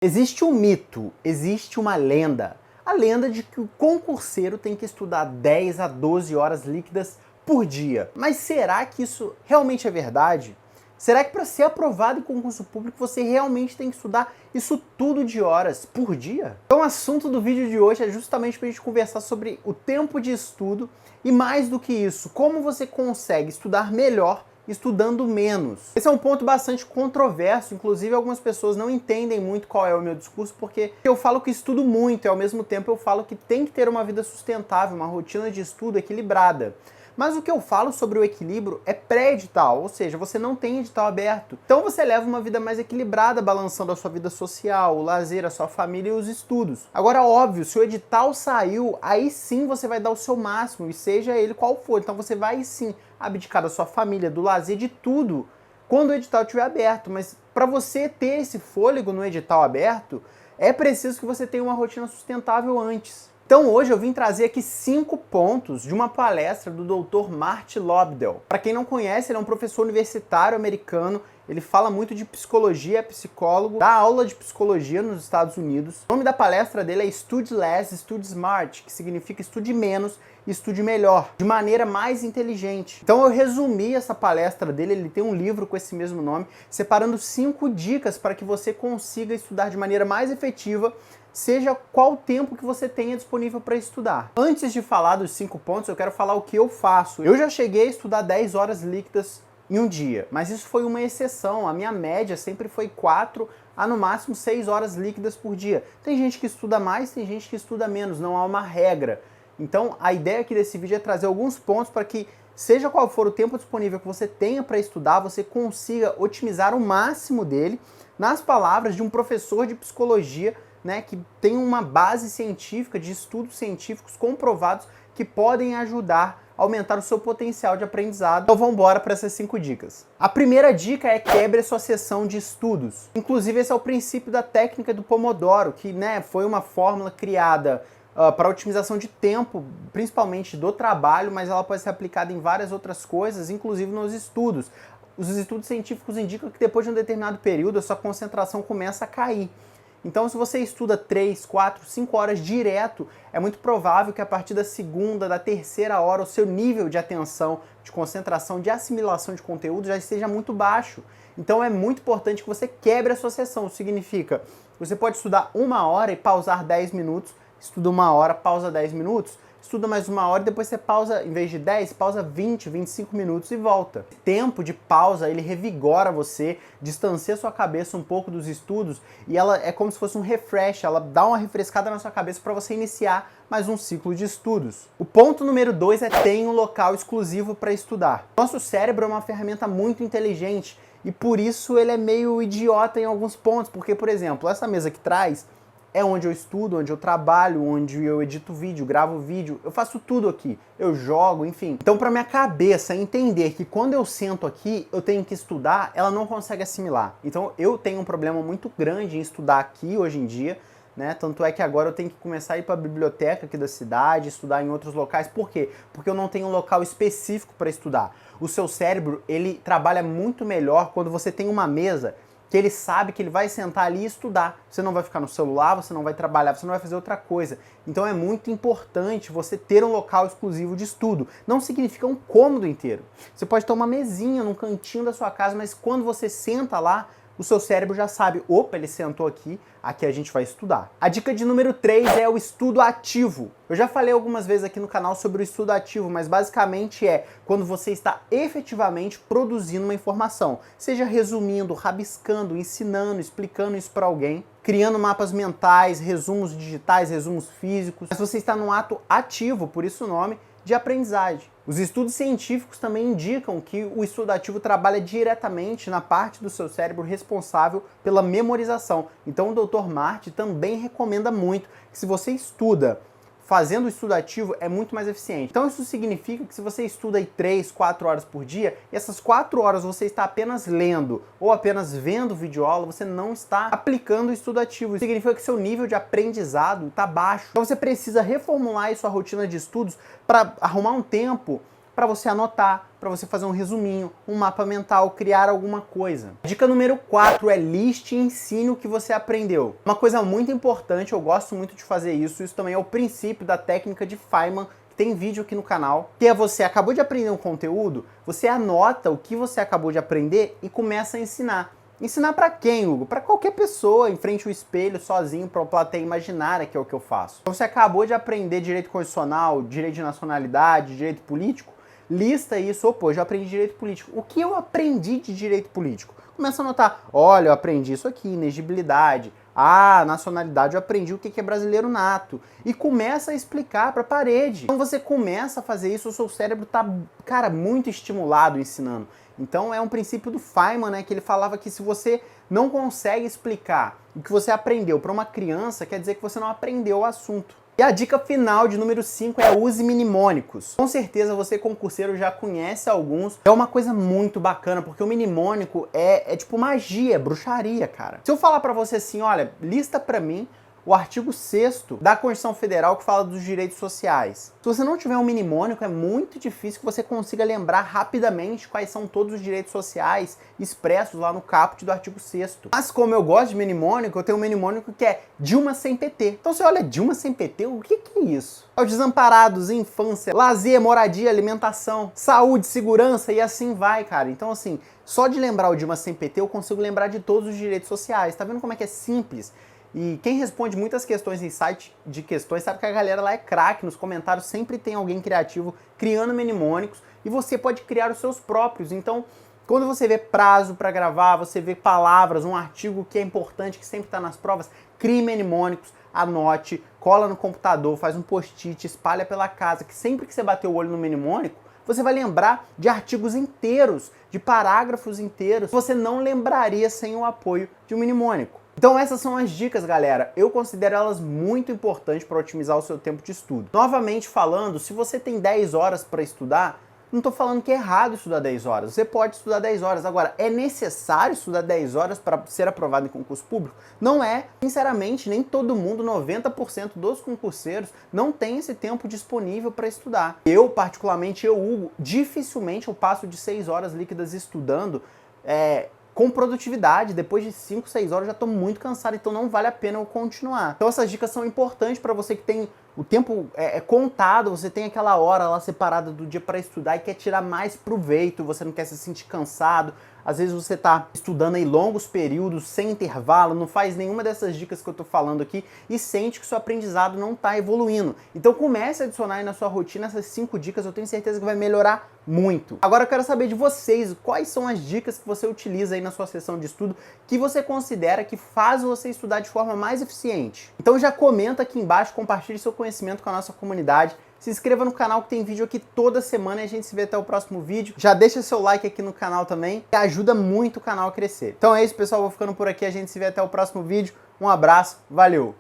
Existe um mito, existe uma lenda. A lenda de que o concurseiro tem que estudar 10 a 12 horas líquidas por dia. Mas será que isso realmente é verdade? Será que para ser aprovado em concurso público você realmente tem que estudar isso tudo de horas por dia? Então o assunto do vídeo de hoje é justamente para a gente conversar sobre o tempo de estudo e mais do que isso, como você consegue estudar melhor estudando menos. Esse é um ponto bastante controverso, inclusive algumas pessoas não entendem muito qual é o meu discurso, porque eu falo que estudo muito e ao mesmo tempo eu falo que tem que ter uma vida sustentável, uma rotina de estudo equilibrada. Mas o que eu falo sobre o equilíbrio é pré-edital, ou seja, você não tem edital aberto. Então você leva uma vida mais equilibrada, balançando a sua vida social, o lazer, a sua família e os estudos. Agora, óbvio, se o edital saiu, aí sim você vai dar o seu máximo, e seja ele qual for. Então você vai sim abdicar da sua família, do lazer, de tudo, quando o edital estiver aberto. Mas para você ter esse fôlego no edital aberto, é preciso que você tenha uma rotina sustentável antes. Então hoje eu vim trazer aqui 5 pontos de uma palestra do Dr. Marty Lobdell. Para quem não conhece, ele é um professor universitário americano, ele fala muito de psicologia, é psicólogo, dá aula de psicologia nos Estados Unidos. O nome da palestra dele é Study Less, Study Smart, que significa estude menos e estude melhor, de maneira mais inteligente. Então eu resumi essa palestra dele, ele tem um livro com esse mesmo nome, separando 5 dicas para que você consiga estudar de maneira mais efetiva, seja qual tempo que você tenha disponível para estudar. Antes de falar dos 5 pontos, eu quero falar o que eu faço. Eu já cheguei a estudar 10 horas líquidas em um dia, mas isso foi uma exceção. A minha média sempre foi 4 a no máximo 6 horas líquidas por dia. Tem gente que estuda mais, tem gente que estuda menos, não há uma regra. Então a ideia aqui desse vídeo é trazer alguns pontos para que, seja qual for o tempo disponível que você tenha para estudar, você consiga otimizar o máximo dele, nas palavras de um professor de psicologia, né, que tem uma base científica, de estudos científicos comprovados que podem ajudar a aumentar o seu potencial de aprendizado. Então vamos embora para essas 5 dicas. A primeira dica é quebre a sua sessão de estudos. Inclusive esse é o princípio da técnica do Pomodoro, que, né, foi uma fórmula criada para otimização de tempo, principalmente do trabalho, mas ela pode ser aplicada em várias outras coisas, inclusive nos estudos. Os estudos científicos indicam que depois de um determinado período a sua concentração começa a cair. Então, se você estuda 3, 4, 5 horas direto, é muito provável que a partir da segunda, da terceira hora, o seu nível de atenção, de concentração, de assimilação de conteúdo já esteja muito baixo. Então, é muito importante que você quebre a sua sessão. Isso significa que você pode estudar 1 hora e pausar 10 minutos, estuda 1 hora, pausa 10 minutos, estuda mais 1 hora e depois você pausa, em vez de 10, pausa 20, 25 minutos e volta. O tempo de pausa, ele revigora você, distancia sua cabeça um pouco dos estudos e ela é como se fosse um refresh, ela dá uma refrescada na sua cabeça para você iniciar mais um ciclo de estudos. O ponto número 2 é ter um local exclusivo para estudar. Nosso cérebro é uma ferramenta muito inteligente e por isso ele é meio idiota em alguns pontos, porque, por exemplo, essa mesa aqui atrás é onde eu estudo, onde eu trabalho, onde eu edito vídeo, gravo vídeo, eu faço tudo aqui, eu jogo, enfim. Então, para minha cabeça entender que quando eu sento aqui, eu tenho que estudar, ela não consegue assimilar. Então, eu tenho um problema muito grande em estudar aqui hoje em dia, né? Tanto é que agora eu tenho que começar a ir para a biblioteca aqui da cidade, estudar em outros locais. Por quê? Porque eu não tenho um local específico para estudar. O seu cérebro, ele trabalha muito melhor quando você tem uma mesa que ele sabe que ele vai sentar ali e estudar. Você não vai ficar no celular, você não vai trabalhar, você não vai fazer outra coisa. Então é muito importante você ter um local exclusivo de estudo. Não significa um cômodo inteiro. Você pode ter uma mesinha num cantinho da sua casa, mas quando você senta lá, o seu cérebro já sabe, opa, ele sentou aqui, aqui a gente vai estudar. A dica de número 3 é o estudo ativo. Eu já falei algumas vezes aqui no canal sobre o estudo ativo, mas basicamente é quando você está efetivamente produzindo uma informação, seja resumindo, rabiscando, ensinando, explicando isso para alguém, criando mapas mentais, resumos digitais, resumos físicos, mas você está num ato ativo, por isso o nome, de aprendizagem. Os estudos científicos também indicam que o estudo ativo trabalha diretamente na parte do seu cérebro responsável pela memorização. Então o Dr. Marty também recomenda muito que se você estuda fazendo o estudo ativo é muito mais eficiente. Então isso significa que se você estuda aí 3, 4 horas por dia, e essas 4 horas você está apenas lendo ou apenas vendo videoaula, você não está aplicando o estudo ativo. Isso significa que seu nível de aprendizado está baixo. Então você precisa reformular aí sua rotina de estudos para arrumar um tempo para você anotar, para você fazer um resuminho, um mapa mental, criar alguma coisa. Dica número 4 é liste e ensine o que você aprendeu. Uma coisa muito importante, eu gosto muito de fazer isso também é o princípio da técnica de Feynman, que tem vídeo aqui no canal, que é você acabou de aprender um conteúdo, você anota o que você acabou de aprender e começa a ensinar. Ensinar para quem, Hugo? Para qualquer pessoa, em frente ao espelho, sozinho, para uma plateia imaginária, que é o que eu faço. Então, você acabou de aprender direito constitucional, direito de nacionalidade, direito político, lista isso. Pô, eu já aprendi direito político. O que eu aprendi de direito político? Começa a anotar. Olha, eu aprendi isso aqui, inegibilidade. Ah, nacionalidade, eu aprendi o que é brasileiro nato. E começa a explicar para a parede. Então você começa a fazer isso, o seu cérebro tá, cara, muito estimulado ensinando. Então é um princípio do Feynman, né, que ele falava que se você não consegue explicar o que você aprendeu para uma criança, quer dizer que você não aprendeu o assunto. E a dica final de número 5 é use mnemônicos. Com certeza você, concurseiro, já conhece alguns. É uma coisa muito bacana, porque o mnemônico é tipo magia, bruxaria, cara. Se eu falar pra você assim, olha, lista pra mim o artigo 6º da Constituição Federal que fala dos direitos sociais. Se você não tiver um mnemônico, é muito difícil que você consiga lembrar rapidamente quais são todos os direitos sociais expressos lá no caput do artigo 6º. Mas como eu gosto de mnemônico, eu tenho um mnemônico que é Dilma sem PT. Então você olha, Dilma sem PT, o que é isso? Os desamparados, infância, lazer, moradia, alimentação, saúde, segurança e assim vai, cara. Então assim, só de lembrar o Dilma sem PT eu consigo lembrar de todos os direitos sociais. Tá vendo como é que é simples? E quem responde muitas questões em site de questões sabe que a galera lá é craque, nos comentários sempre tem alguém criativo criando mnemônicos e você pode criar os seus próprios. Então, quando você vê prazo para gravar, você vê palavras, um artigo que é importante, que sempre está nas provas, crie mnemônicos, anote, cola no computador, faz um post-it, espalha pela casa, que sempre que você bater o olho no mnemônico, você vai lembrar de artigos inteiros, de parágrafos inteiros, que você não lembraria sem o apoio de um mnemônico. Então essas são as dicas, galera. Eu considero elas muito importantes para otimizar o seu tempo de estudo. Novamente falando, se você tem 10 horas para estudar, não estou falando que é errado estudar 10 horas. Você pode estudar 10 horas. Agora, é necessário estudar 10 horas para ser aprovado em concurso público? Não é. Sinceramente, nem todo mundo, 90% dos concurseiros, não tem esse tempo disponível para estudar. Eu, particularmente, Hugo, dificilmente eu passo de 6 horas líquidas estudando, com produtividade. Depois de 5, 6 horas eu já estou muito cansado, então não vale a pena eu continuar. Então essas dicas são importantes para você que tem o tempo contado, você tem aquela hora lá separada do dia para estudar e quer tirar mais proveito, você não quer se sentir cansado. Às vezes você está estudando aí longos períodos, sem intervalo, não faz nenhuma dessas dicas que eu estou falando aqui e sente que seu aprendizado não está evoluindo. Então comece a adicionar aí na sua rotina essas 5 dicas, eu tenho certeza que vai melhorar muito. Agora eu quero saber de vocês, quais são as dicas que você utiliza aí na sua sessão de estudo que você considera que faz você estudar de forma mais eficiente. Então já comenta aqui embaixo, compartilhe seu conhecimento com a nossa comunidade. Se inscreva no canal que tem vídeo aqui toda semana e a gente se vê até o próximo vídeo. Já deixa seu like aqui no canal também, que ajuda muito o canal a crescer. Então é isso, pessoal. Vou ficando por aqui. A gente se vê até o próximo vídeo. Um abraço. Valeu!